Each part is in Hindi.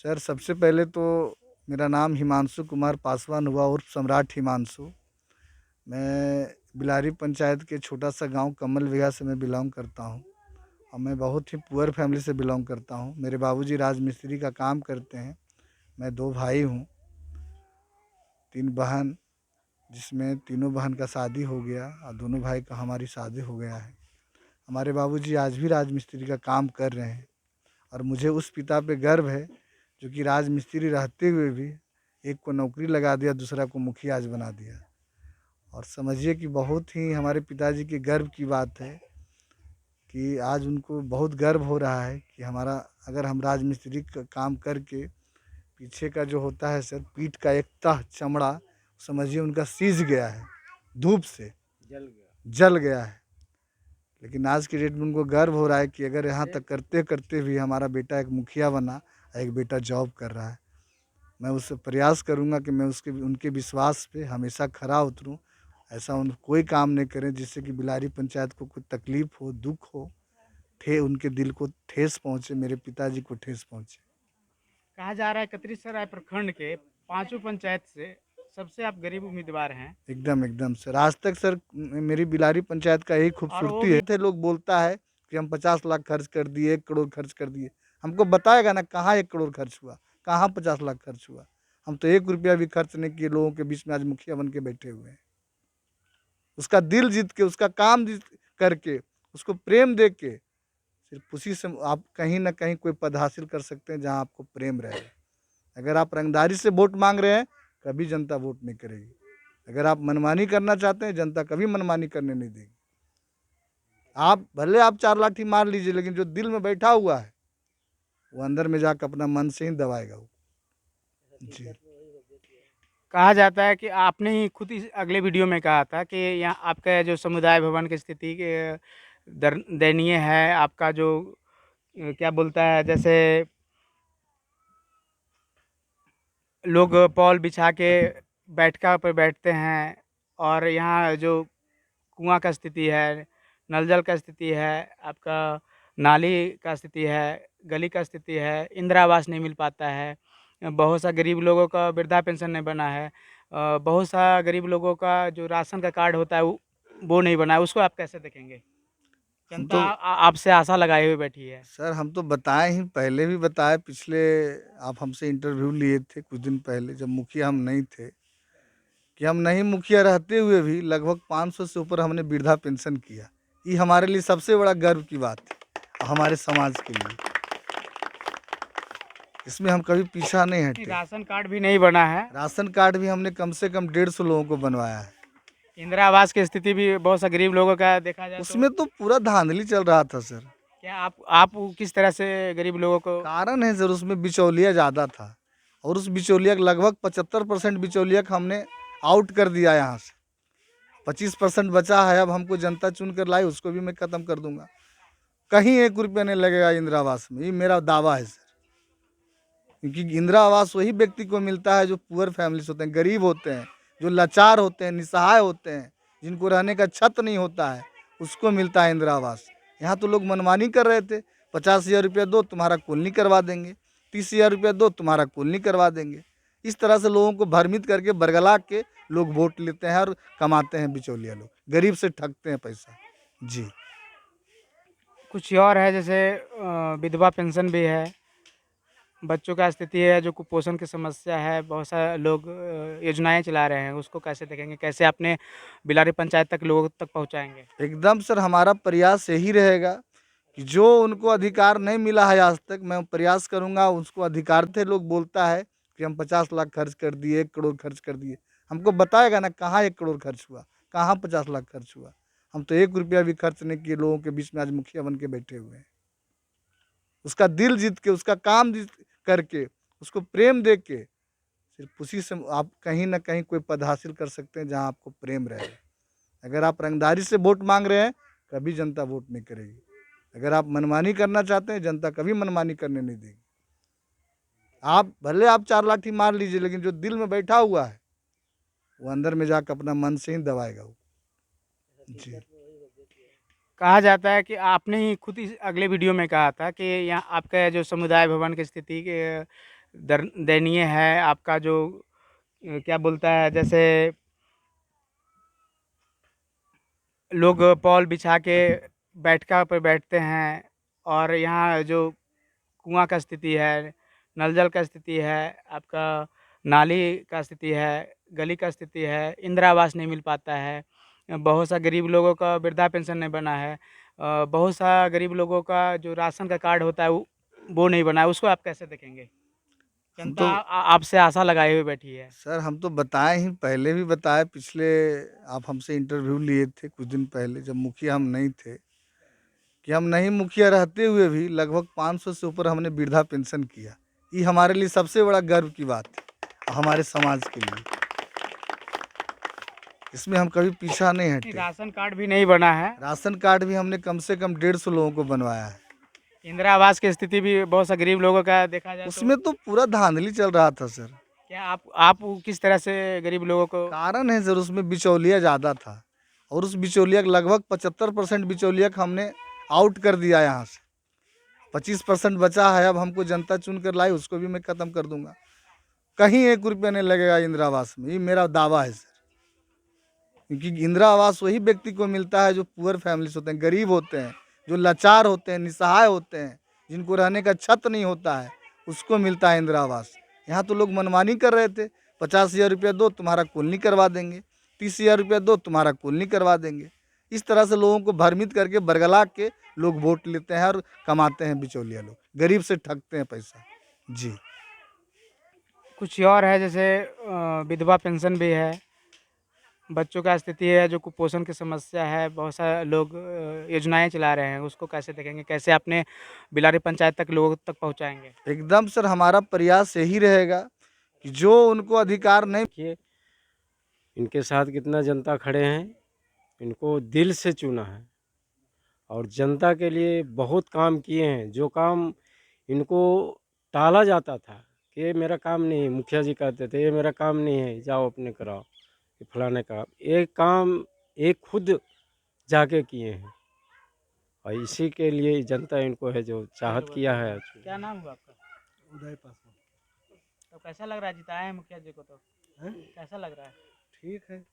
सर सबसे पहले तो मेरा नाम हिमांशु कुमार पासवान हुआ उर्फ सम्राट हिमांशु। मैं बिलारी पंचायत के छोटा सा गांव कमल विघा से मैं बिलोंग करता हूं और मैं बहुत ही पुअर फैमिली से बिलोंग करता हूं। मेरे बाबूजी राजमिस्त्री का काम करते हैं। मैं दो भाई हूं, तीन बहन, जिसमें तीनों बहन का शादी हो गया और दोनों भाई का हमारी शादी हो गया है। हमारे बाबूजी आज भी राजमिस्त्री का काम कर रहे हैं और मुझे उस पिता पे गर्व है जो कि राजमिस्त्री रहते हुए भी एक को नौकरी लगा दिया, दूसरा को मुखिया आज बना दिया। और समझिए कि बहुत ही हमारे पिताजी के गर्व की बात है कि आज उनको बहुत गर्व हो रहा है कि हमारा, अगर हम राजमिस्त्री का काम करके पीछे का जो होता है सर, पीठ का एक तह चमड़ा, समझिए उनका सीज गया है, धूप से जल गया है। लेकिन आज की डेट में उनको गर्व हो रहा है कि अगर यहाँ तक करते करते भी हमारा बेटा एक मुखिया बना और एक बेटा जॉब कर रहा है। मैं उससे प्रयास करूँगा कि मैं उसके उनके विश्वास पे हमेशा खरा उतरूँ। ऐसा उन कोई काम नहीं करें जिससे कि बिलारी पंचायत को कोई तकलीफ हो, दुख हो, उनके दिल को ठेस पहुँचे, मेरे पिताजी को ठेस पहुँचे। कहा जा रहा है कतरी प्रखंड के पांचों पंचायत से सबसे आप गरीब उम्मीदवार हैं। एकदम एकदम सर, आज तक सर मेरी बिलारी पंचायत का यही और वो खूबसूरती भी है। थे लोग बोलता है कि हम 50 लाख खर्च कर दिए, 1 करोड़ खर्च कर दिए। हमको बताएगा ना कहाँ 1 करोड़ खर्च हुआ, कहाँ 50 लाख खर्च हुआ। हम तो 1 रुपया भी खर्च नहीं किए, लोगों के बीच में आज मुखिया बन के बैठे हुए हैं। उसका दिल जीत के, उसका काम जीत करके, उसको प्रेम दे के, सिर्फ उसी से आप कहीं ना कहीं कोई पद हासिल कर सकते हैं जहां आपको प्रेम रहे। अगर आप रंगदारी से वोट मांग रहे हैं, कभी जनता वोट नहीं करेगी। अगर आप मनमानी करना चाहते हैं, जनता कभी मनमानी करने नहीं देगी। आप भले आप 4 लाठी मार लीजिए, लेकिन जो दिल में बैठा हुआ है वो अंदर में जाकर अपना मन से ही दबाएगा वो। जी। कहा जाता है कि आपने ही खुद इस अगले वीडियो में कहा था कि यहाँ आपका जो समुदाय भवन की स्थिति दयनीय है। आपका जो क्या बोलता है, जैसे लोग पॉल बिछा के बैठका पर बैठते हैं, और यहाँ जो कुआं का स्थिति है, नल जल का स्थिति है, आपका नाली का स्थिति है, गली का स्थिति है, इंदिरा आवास नहीं मिल पाता है, बहुत सा गरीब लोगों का वृद्धा पेंशन नहीं बना है, बहुत सा गरीब लोगों का जो राशन का कार्ड होता है वो नहीं बना है। उसको आप कैसे देखेंगे? हम जनता तो आपसे आशा लगाए हुए बैठी है। सर, हम तो बताए ही, पहले भी बताए, पिछले आप हमसे इंटरव्यू लिए थे कुछ दिन पहले जब मुखिया हम नहीं थे, कि हम नहीं मुखिया रहते हुए भी लगभग 500 से ऊपर हमने वृद्धा पेंशन किया। ये हमारे लिए सबसे बड़ा गर्व की बात है, हमारे समाज के लिए। इसमें हम कभी पीछा नहीं हटे। राशन कार्ड भी नहीं बना है। राशन कार्ड भी हमने कम से कम 150 लोगों को बनवाया है। इंदिरा आवास की स्थिति भी बहुत सा गरीब लोगों का देखा जाए तो उसमें तो पूरा धांधली चल रहा था सर। क्या आप किस तरह से गरीब लोगों को? कारण है सर, उसमें बिचौलिया ज़्यादा था और उस बिचौलिया का लगभग 75% बिचौलिया का हमने आउट कर दिया यहाँ से। 25% बचा है, अब हमको जनता चुन कर लाई, उसको भी मैं ख़त्म कर दूंगा। कहीं 1 रुपया नहीं लगेगा इंदिरा आवास में, ये मेरा दावा है सर। क्योंकि इंदिरा आवास वही व्यक्ति को मिलता है जो पुअर फैमिली से होते हैं, गरीब होते हैं, जो लाचार होते हैं, निसहाय होते हैं, जिनको रहने का छत नहीं होता है, उसको मिलता है इंदिरा आवास। यहाँ तो लोग मनमानी कर रहे थे, 50,000 रुपया दो तुम्हारा कॉलोनी करवा देंगे, 30,000 रुपया दो तुम्हारा कॉलोनी करवा देंगे। इस तरह से लोगों को भ्रमित करके बरगला के लोग वोट लेते हैं और कमाते हैं बिचौलिया लोग, गरीब से ठगते हैं पैसा। जी। कुछ और है, जैसे विधवा पेंशन भी है, बच्चों का स्थिति है, जो कुपोषण की समस्या है, बहुत सारे लोग योजनाएं चला रहे हैं, उसको कैसे देखेंगे? कैसे अपने बिलारी पंचायत तक लोगों तक पहुंचाएंगे? एकदम सर, हमारा प्रयास यही रहेगा कि जो उनको अधिकार नहीं मिला है आज तक, मैं प्रयास करूंगा उसको अधिकार थे। लोग बोलता है कि हम 50 लाख खर्च कर दिए, 1 करोड़ खर्च कर दिए। हमको बताएगा ना कहाँ 1 करोड़ खर्च हुआ, कहाँ 50 लाख खर्च हुआ। हम तो 1 रुपया भी खर्च नहीं किए, लोगों के बीच में आज मुखिया बन के बैठे हुए हैं। उसका दिल जीत के, उसका काम जीत करके, उसको प्रेम दे के, सिर्फ उसी से आप कहीं ना कहीं कोई पद हासिल कर सकते हैं जहाँ आपको प्रेम रहे। अगर आप रंगदारी से वोट मांग रहे हैं, कभी जनता वोट नहीं करेगी। अगर आप मनमानी करना चाहते हैं, जनता कभी मनमानी करने नहीं देगी। आप भले आप 4 लाठी मार लीजिए, लेकिन जो दिल में बैठा हुआ है वो अंदर में जाकर अपना मन से ही दबाएगा वो। जी। कहा जाता है कि आपने ही खुद इस अगले वीडियो में कहा था कि यहाँ आपका जो समुदाय भवन की स्थिति दयनीय है। आपका जो क्या बोलता है, जैसे लोग पॉल बिछा के बैठका पर बैठते हैं, और यहाँ जो कुआँ का स्थिति है, नल जल का स्थिति है, आपका नाली का स्थिति है, गली का स्थिति है, इंदिरा आवास नहीं मिल पाता है। बहुत सा गरीब लोगों का वृद्धा पेंशन नहीं बना है। बहुत सा गरीब लोगों का जो राशन का कार्ड होता है वो नहीं बना है। उसको आप कैसे देखेंगे? हम जनता तो आपसे आशा लगाए हुए बैठी है। सर हम तो बताए ही, पहले भी बताए, पिछले आप हमसे इंटरव्यू लिए थे कुछ दिन पहले जब मुखिया हम नहीं थे, कि हम नहीं मुखिया रहते हुए भी लगभग 500 से ऊपर हमने वृद्धा पेंशन किया। ये हमारे लिए सबसे बड़ा गर्व की बात है, हमारे समाज के लिए। इसमें हम कभी पीछा नहीं हटे। राशन कार्ड भी नहीं बना है। राशन कार्ड भी हमने कम से कम 150 लोगों को बनवाया है। इंदिरा आवास की स्थिति भी बहुत सा गरीब लोगों का देखा जाए तो उसमें तो पूरा धांधली चल रहा था सर। क्या आप किस तरह से गरीब लोगों को? कारण है सर, उसमें बिचौलिया ज़्यादा था, और उस बिचौलिया का लगभग 75% बिचौलिया का हमने आउट कर दिया यहाँ से। 25% बचा है, अब हमको जनता चुन कर लाई, उसको भी मैं ख़त्म कर दूंगा। कहीं 1 रुपया नहीं लगेगा इंदिरा आवास में, ये मेरा दावा है सर। क्योंकि इंदिरा आवास वही व्यक्ति को मिलता है जो पुअर फैमिलीज होते हैं, गरीब होते हैं, जो लाचार होते हैं, निसहाय होते हैं, जिनको रहने का छत नहीं होता है, उसको मिलता है इंदिरा आवास। यहाँ तो लोग मनमानी कर रहे थे, 50,000 रुपया दो तुम्हारा कॉलोनी करवा देंगे, 30,000 रुपया दो तुम्हारा कॉलोनी करवा देंगे। इस तरह से लोगों को भ्रमित करके बरगला के लोग वोट लेते हैं और कमाते हैं बिचौलिया लोग, गरीब से ठगते हैं पैसा। जी। कुछ और है, जैसे विधवा पेंशन भी है, बच्चों का स्थिति है, जो कुपोषण की समस्या है, बहुत सारे लोग योजनाएं चला रहे हैं, उसको कैसे देखेंगे? कैसे अपने बिलारी पंचायत तक लोगों तक पहुंचाएंगे? एकदम सर, हमारा प्रयास यही रहेगा कि जो उनको अधिकार नहीं। देखिए इनके साथ कितना जनता खड़े हैं, इनको दिल से चुना है और जनता के लिए बहुत काम किए हैं। जो काम इनको टाला जाता था कि ये मेरा काम नहीं है, मुखिया जी कहते थे ये मेरा काम नहीं है, जाओ अपने कराओ, ये फलाने का एक काम एक खुद जाके किए हैं, और इसी के लिए जनता इनको है जो चाहत किया है। क्या नाम हुआ आपका? उदय पासवान। तो कैसा लग रहा है, जिताए हैं मुखिया जी को तो? कैसा लग रहा है? ठीक है।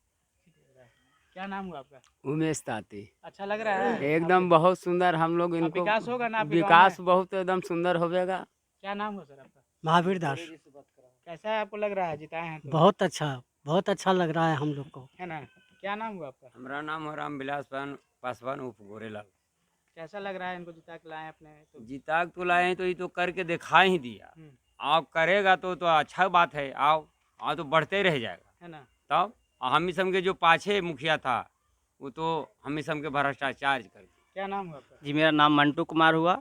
क्या नाम हुआ आपका? उमेश ताती। अच्छा लग रहा है एकदम बहुत सुंदर। हम लोग अब इनको विकास होगा ना आपके गाँव विकास में? बहुत एकदम सुंदर होवेगा। क्या नाम हुआ सर आपका? महावीर दास। कैसा है, आपको लग रहा है जिताए हैं तो? बहुत अच्छा लग रहा है हम लोग को। है ना? क्या नाम हुआ आपका? हमारा नाम है रामविलास पासवान उर्फ गोरेलाल। कैसा लग रहा है इनको जिता के लाए अपने तो? जीता तो लाए हैं तो ये तो करके दिखा ही दिया। हम्म, आप करेगा तो अच्छा बात है। आओ तो बढ़ते रह जाएगा। है ना? तब हम ही समझे जो पाछे मुखिया था वो तो हम ही समझे भ्रष्टाचार कर दिया। क्या नाम हुआ आपका? जी, मेरा नाम मंटू कुमार हुआ।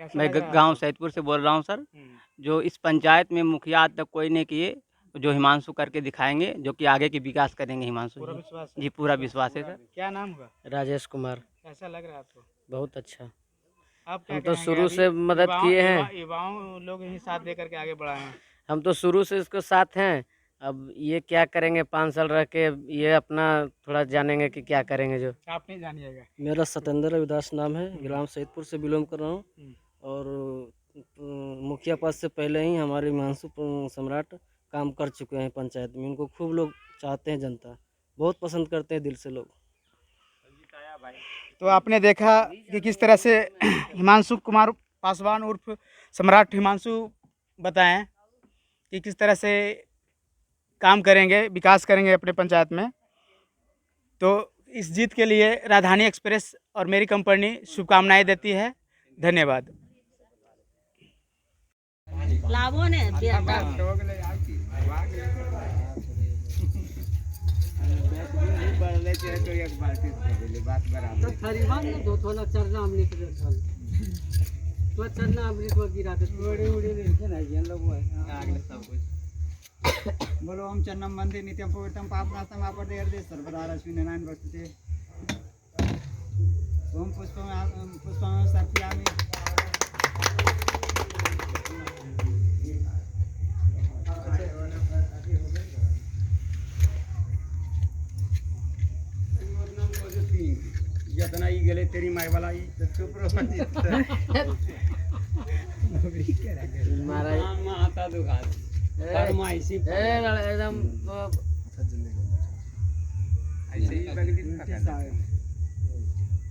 कैसा मैं लग रहा है गांव आपको? सैदपुर से बोल रहा हूं सर। हम्म, जो इस पंचायत में मुखिया आज तक कोई नहीं किए, जो हिमांशु करके दिखाएंगे, जो कि आगे की विकास करेंगे हिमांशु पूरा जी। विश्वास है? जी, पूरा विश्वास है सर। क्या नाम हुआ? राजेश कुमार। कैसा लग रहा है आपको? बहुत अच्छा। आप क्या हम तो कहेंगे? शुरू अभी से मदद किए हैं। युवाओं लोग ही साथ देकर के आगे बढ़ाए हैं। हम तो शुरू से इसको साथ हैं। अब ये क्या करेंगे 5 साल रह के, ये अपना थोड़ा जानेंगे कि क्या करेंगे। जो आप नहीं जानिएगा। मेरा सत्येंद्र रविदास नाम है, ग्राम सैदपुर से बिलोंग कर रहा हूँ। हम्म, और मुखिया पद से पहले ही हमारे हिमांशु सम्राट काम कर चुके हैं पंचायत में। उनको खूब लोग चाहते हैं, जनता बहुत पसंद करते हैं दिल से लोग। तो आपने देखा कि किस तरह से हिमांशु कुमार पासवान उर्फ सम्राट हिमांशु बताएं कि किस तरह से काम करेंगे, विकास करेंगे अपने पंचायत में। तो इस जीत के लिए राजधानी एक्सप्रेस और मेरी कंपनी शुभकामनाएं देती है। धन्यवाद। लाभो ने बोलो ओम चन्नम वंदे नित्यं पवित्रं पापनाशं आपदे हृदय सर्वदा रश्मिनारायण वर्तते। ओम पुष्पं सर्पयामि। जितना ही गले तेरी माई वाला ही चुप रहो। माता दुकान फरमाइशी एकदम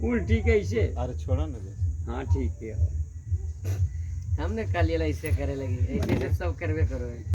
उल्टी कैसे अरे छोड़ो ना। हाँ ठीक है हमने कल ये ऐसे करे लगी ऐसे सब करवे करो